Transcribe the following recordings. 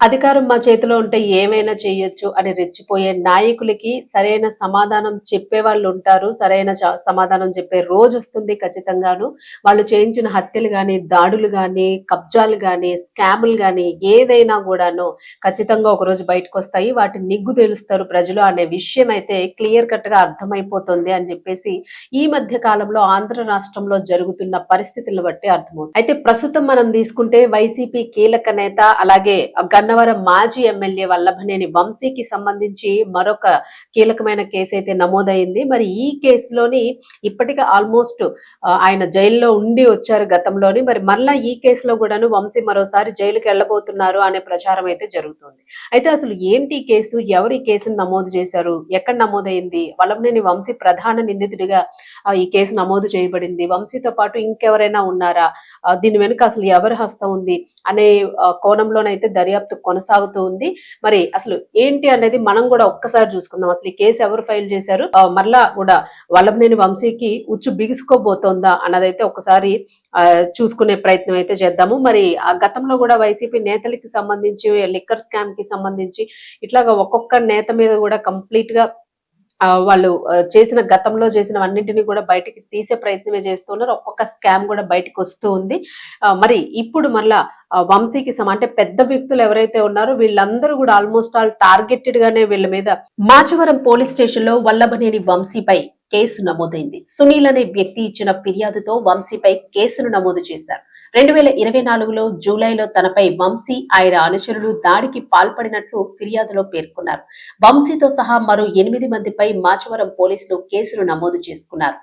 అధికారం మా చేతిలో ఉంటే ఏమైనా చేయొచ్చు అని రెచ్చిపోయే నాయకులకి సరైన సమాధానం చెప్పేవాళ్ళుంటారు. సరైన సమాధానం చెప్పే రోజొస్తుంది ఖచ్చితంగాను. వాళ్ళు చేయించిన హత్యలు గాని, దాడులు గాని, కబ్జాలు గాని, స్కాములు గాని ఏదైనా గూడాను ఖచ్చితంగా ఒకరోజు బయటకొస్తాయి. వాటి నిగ్గు తేలుస్తారు ప్రజలు అనే విషయం అయితే క్లియర్ కట్‌గా అర్థమైపోతుంది అని జెప్పేసి ఈ మధ్య కాలంలో ఆంధ్ర రాష్ట్రంలో జరుగుతున్న పరిస్థితులను బట్టి అర్థమవుతుంది. అయితే ప్రస్తుతం మనం తీసుకుంటే వైసీపీ కీలక నేత అలాగే గన్నవరం మాజీ ఎమ్మెల్యే వల్లభనేని వంశీకి సంబంధించి మరొక కీలకమైన కేసైతే నమోదైంది. మరి ఈ కేసులోని ఇప్పటికే ఆల్మోస్ట్ ఆయన జైల్లో ఉండి వచ్చారు గతంలోని. మరి మరలా ఈ కేసులో కూడాను వంశీ మరోసారి జైలుకి వెళ్ళబోతున్నారు అనే ప్రచారం అయితే జరుగుతుంది. అయితే అసలు ఏంటి ఈ కేసు? ఎవరు ఈ కేసును నమోదు చేశారు? ఎక్కడ నమోదైంది? వల్లభనేని వంశీ ప్రధాన నిందితుడిగా ఈ కేసు నమోదు చేయబడింది. వంశీతో పాటు ఇంకెవరైనా ఉన్నారా? దీని వెనుక అసలు ఎవరి హస్తం ఉంది అనే కోణంలోనైతే దర్యాప్తు కొనసాగుతూ ఉంది. మరి అసలు ఏంటి అనేది మనం కూడా ఒక్కసారి చూసుకుందాం. అసలు ఈ కేసు ఎవరు ఫైల్ చేశారు? మరలా కూడా వల్లభనేని వంశీకి ఉచ్చు బిగుసుకోబోతోందా అన్నదైతే ఒకసారి చూసుకునే ప్రయత్నం అయితే చేద్దాము. మరి ఆ గతంలో కూడా వైసీపీ నేతలకి సంబంధించి లిక్కర్ స్కామ్ కి సంబంధించి ఇట్లాగా ఒక్కొక్క నేత మీద కూడా కంప్లీట్ గా వాళ్ళు గతంలో చేసినవన్నింటిని కూడా బయటికి తీసే ప్రయత్నమే చేస్తున్నారు. ఒక్కొక్క స్కామ్ కూడా బయటికి వస్తూ ఉంది. మరి ఇప్పుడు మళ్ళా వంశీకి అంటే పెద్ద వ్యక్తులు ఎవరైతే ఉన్నారో వీళ్ళందరూ కూడా ఆల్మోస్ట్ ఆల్ టార్గెటెడ్ గానే వీళ్ళ మీద మాచవరం పోలీస్ స్టేషన్ లో వల్లభనేని వంశీపై కేసు నమోదైంది. సునీల్ అనే వ్యక్తి ఇచ్చిన ఫిర్యాదుతో వంశీపై కేసును నమోదు చేశారు. 2024లో జూలైలో తనపై వంశీ ఆయన అనుచరులు దాడికి పాల్పడినట్లు ఫిర్యాదులో పేర్కొన్నారు. వంశీతో సహా మరో 8 మందిపై మాచవరం పోలీసులు కేసును నమోదు చేసుకున్నారు.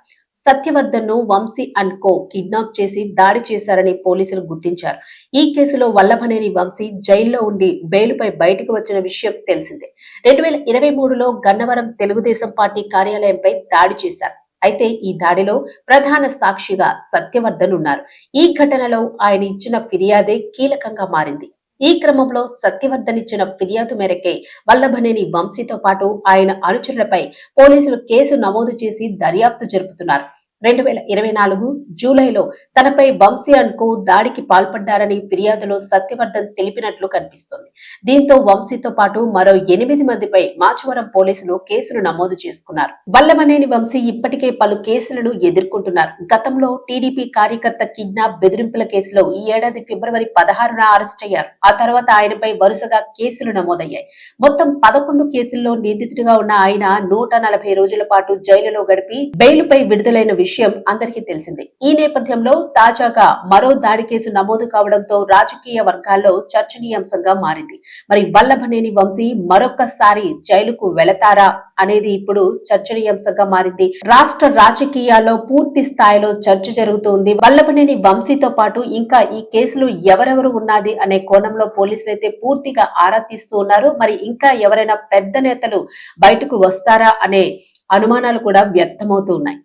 సత్యవర్ధన్ ను వంశీ అండ్ కో కిడ్నాప్ చేసి దాడి చేశారని పోలీసులు గుర్తించారు. ఈ కేసులో వల్లభనేని వంశీ జైల్లో ఉండి బెయిలుపై బయటకు వచ్చిన విషయం తెలిసిందే. 2023లో గన్నవరం తెలుగుదేశం పార్టీ కార్యాలయంపై దాడి చేశారు. అయితే ఈ దాడిలో ప్రధాన సాక్షిగా సత్యవర్ధన్ ఉన్నారు. ఈ ఘటనలో ఆయన ఇచ్చిన ఫిర్యాదే కీలకంగా మారింది. ఈ క్రమంలో సత్యవర్ధన్ ఇచ్చిన ఫిర్యాదు మేరకే వల్లభనేని వంశీతో పాటు ఆయన అనుచరులపై పోలీసులు కేసు నమోదు చేసి దర్యాప్తు జరుపుతున్నారు. 2024 జూలైలో తనపై వంశీ అండ్ కో దాడికి పాల్పడ్డారని ఫిర్యాదులో సత్యవర్ధన్ తెలిపినట్లు కనిపిస్తోంది. దీంతో వంశీతో పాటు మరో 8 మందిపై మాచవరం పోలీసులు కేసును నమోదు చేసుకున్నారు. వల్లభనేని వంశీ ఇప్పటికే పలు కేసులను ఎదుర్కొంటున్నారు. గతంలో టీడీపీ కార్యకర్త కిడ్నాప్ బెదిరింపుల కేసులో ఈ ఏడాది ఫిబ్రవరి 16న అరెస్ట్ అయ్యారు. ఆ తర్వాత ఆయనపై వరుసగా కేసులు నమోదయ్యాయి. మొత్తం 11 కేసుల్లో నిందితుడిగా ఉన్న ఆయన 140 రోజుల పాటు జైలులో గడిపి బెయిలుపై విడుదలైన విషయం అందరికీ తెలిసిందే. ఈ నేపథ్యంలో తాజాగా మరో దాడి కేసు నమోదు కావడంతో రాజకీయ వర్గాల్లో చర్చనీయాంశంగా మారింది. మరి వల్లభనేని వంశీ మరొకసారి జైలుకు వెళతారా అనేది ఇప్పుడు చర్చనీయాంశంగా మారింది. రాష్ట్ర రాజకీయాల్లో పూర్తి స్థాయిలో చర్చ జరుగుతోంది. వల్లభనేని వంశీతో పాటు ఇంకా ఈ కేసులు ఎవరెవరు ఉన్నది అనే కోణంలో పోలీసులు అయితే పూర్తిగా ఆరా తీస్తూ ఉన్నారు. మరి ఇంకా ఎవరైనా పెద్ద నేతలు బయటకు వస్తారా అనే అనుమానాలు కూడా వ్యక్తమవుతూ ఉన్నాయి.